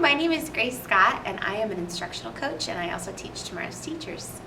my name is Grace Scott, and I am an instructional coach, and I also teach tomorrow's teachers.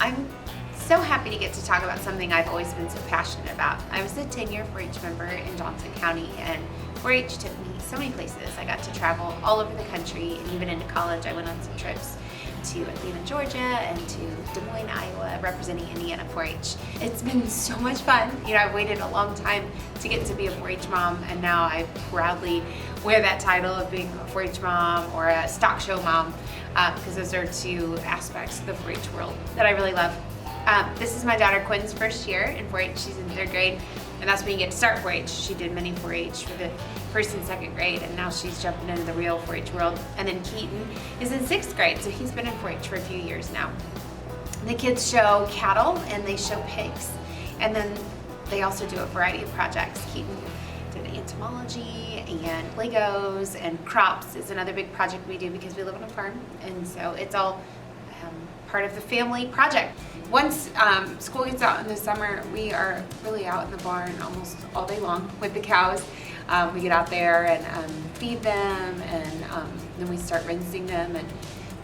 I'm so happy to get to talk about something I've always been so passionate about. I was a 10-year 4-H member in Johnson County, and 4-H took me so many places. I got to travel all over the country, and even into college I went on some trips to Atlanta, Georgia, and to Des Moines, Iowa, representing Indiana 4-H. It's been so much fun. You know, I've waited a long time to get to be a 4-H mom, and now I proudly wear that title of being a 4-H mom or a stock show mom, because those are two aspects of the 4-H world that I really love. This is my daughter Quinn's first year in 4-H. She's in 3rd grade, and that's when you get to start 4-H. She did mini 4-H for the 1st and 2nd grade, and now she's jumping into the real 4-H world. And then Keaton is in 6th grade, so he's been in 4-H for a few years now. The kids show cattle and they show pigs, and then they also do a variety of projects. Keaton did entomology and Legos, and crops is another big project we do because we live on a farm, and so it's all part of the family project. Once school gets out in the summer, we are really out in the barn almost all day long with the cows. We get out there and feed them, and then we start rinsing them and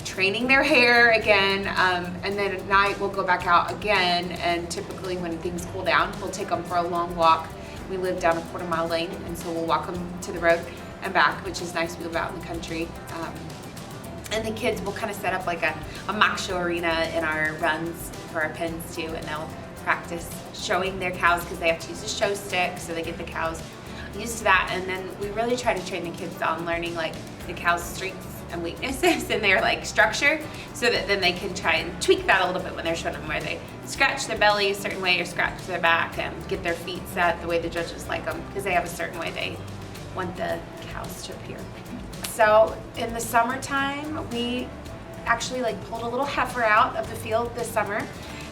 training their hair again, and then at night we'll go back out again, and typically when things cool down, we'll take them for a long walk. We live down a 1/4-mile lane, and so we'll walk them to the road and back, which is nice. We live out in the country. And the kids will kind of set up like a mock show arena in our runs for our pens too, and they'll practice showing their cows because they have to use a show stick, so they get the cows used to that. And then we really try to train the kids on learning like the cow's strengths and weaknesses and their like structure, so that then they can try and tweak that a little bit when they're showing them, where they scratch their belly a certain way or scratch their back and get their feet set the way the judges like them, because they have a certain way they want the cows to appear. So in the summertime, we actually like pulled a little heifer out of the field this summer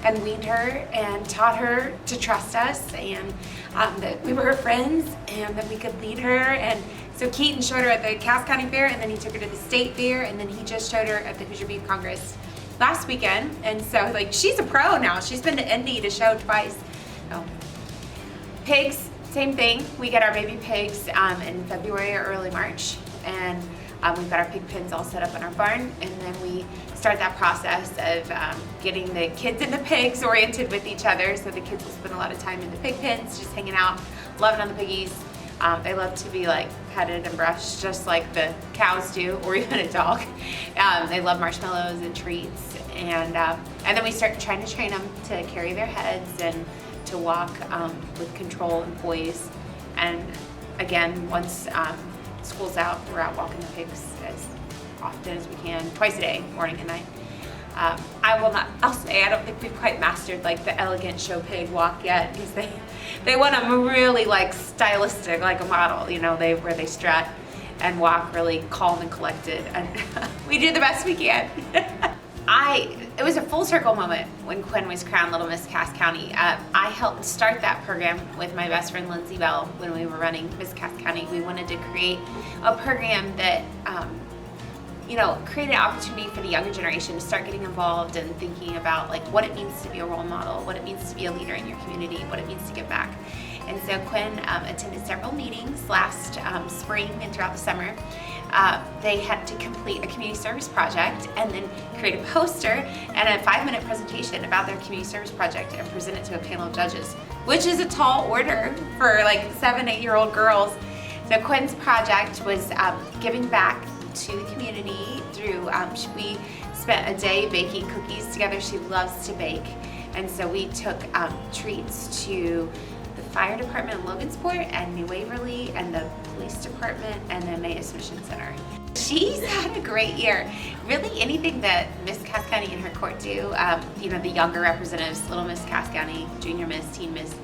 and weaned her and taught her to trust us, and that we were her friends and that we could lead her. And so Keaton showed her at the Cass County Fair, and then he took her to the state fair, and then he just showed her at the Hoosier Beef Congress last weekend. And so like she's a pro now. She's been to Indy to show twice. Oh. Pigs, same thing. We get our baby pigs in February or early March, and we've got our pig pens all set up in our barn, and then we start that process of getting the kids and the pigs oriented with each other. So the kids will spend a lot of time in the pig pens, just hanging out, loving on the piggies. They love to be like petted and brushed just like the cows do, or even a dog. They love marshmallows and treats, and then we start trying to train them to carry their heads and to walk with control and poise. And again, once school's out, we're out walking the pigs as often as we can, twice a day, morning and night. I'll say I don't think we've quite mastered like the elegant show pig walk yet, because they want them really like stylistic, like a model, you know, where they strut and walk really calm and collected, and we do the best we can. It was a full circle moment when Quinn was crowned Little Miss Cass County. I helped start that program with my best friend Lindsay Bell when we were running Miss Cass County. We wanted to create a program that create an opportunity for the younger generation to start getting involved and thinking about like what it means to be a role model, what it means to be a leader in your community, what it means to give back. And so Quinn attended several meetings last spring and throughout the summer. They had to complete a community service project and then create a poster and a 5-minute presentation about their community service project and present it to a panel of judges, which is a tall order for like 7-8-year-old girls. So Quinn's project was giving back to the community through, we spent a day baking cookies together. She loves to bake. And so we took treats to the fire department in Logansport and New Waverly and the police department and the Emmaus Mission Center. She's had a great year. Really anything that Miss Cass County and her court do, the younger representatives, Little Miss Cass County, Junior Miss, Teen Miss,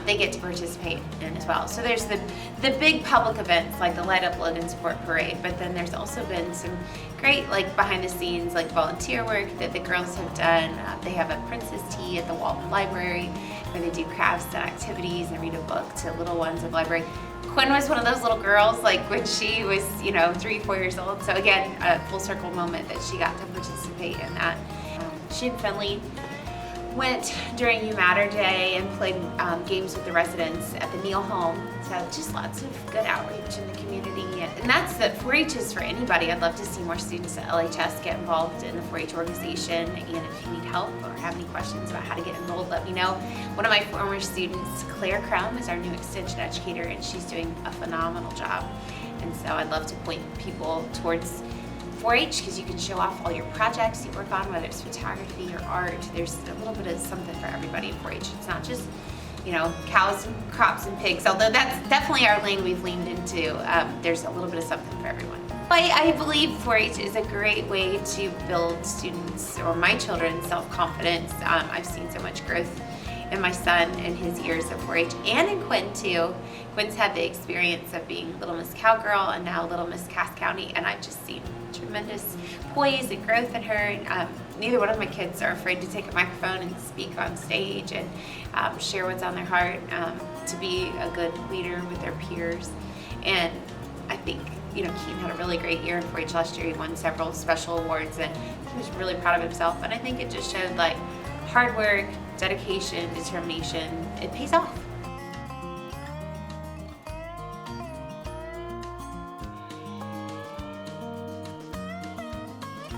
they get to participate in as well. So there's the big public events like the Light Up Logansport Parade, but then there's also been some great like behind the scenes like volunteer work that the girls have done. They have a Princess Tea at the Walton Library where they do crafts and activities and read a book to little ones at the library. Quinn was one of those little girls like when she was 3-4 years old, so again a full circle moment that she got to participate in that. She and Finley went during You Matter Day and played games with the residents at the Neal home. So just lots of good outreach in the community. And that's the 4-H is for anybody. I'd love to see more students at LHS get involved in the 4-H organization. And if you need help or have any questions about how to get enrolled, let me know. One of my former students, Claire Crum, is our new extension educator, and she's doing a phenomenal job. And so I'd love to point people towards 4-H because you can show off all your projects you work on, whether it's photography or art. There's a little bit of something for everybody in 4-H. It's not just, cows and crops and pigs, although that's definitely our lane we've leaned into. There's a little bit of something for everyone. I believe 4-H is a great way to build students or my children's self-confidence. I've seen so much growth in my son and his years of 4-H, and in Quinn too. Quinn's had the experience of being Little Miss Cowgirl and now Little Miss Cass County, and I've just seen tremendous poise and growth in her. Neither one of my kids are afraid to take a microphone and speak on stage and share what's on their heart, to be a good leader with their peers. And I think, Keaton had a really great year in 4-H last year. He won several special awards and he was really proud of himself. And I think it just showed hard work, dedication, determination. It pays off.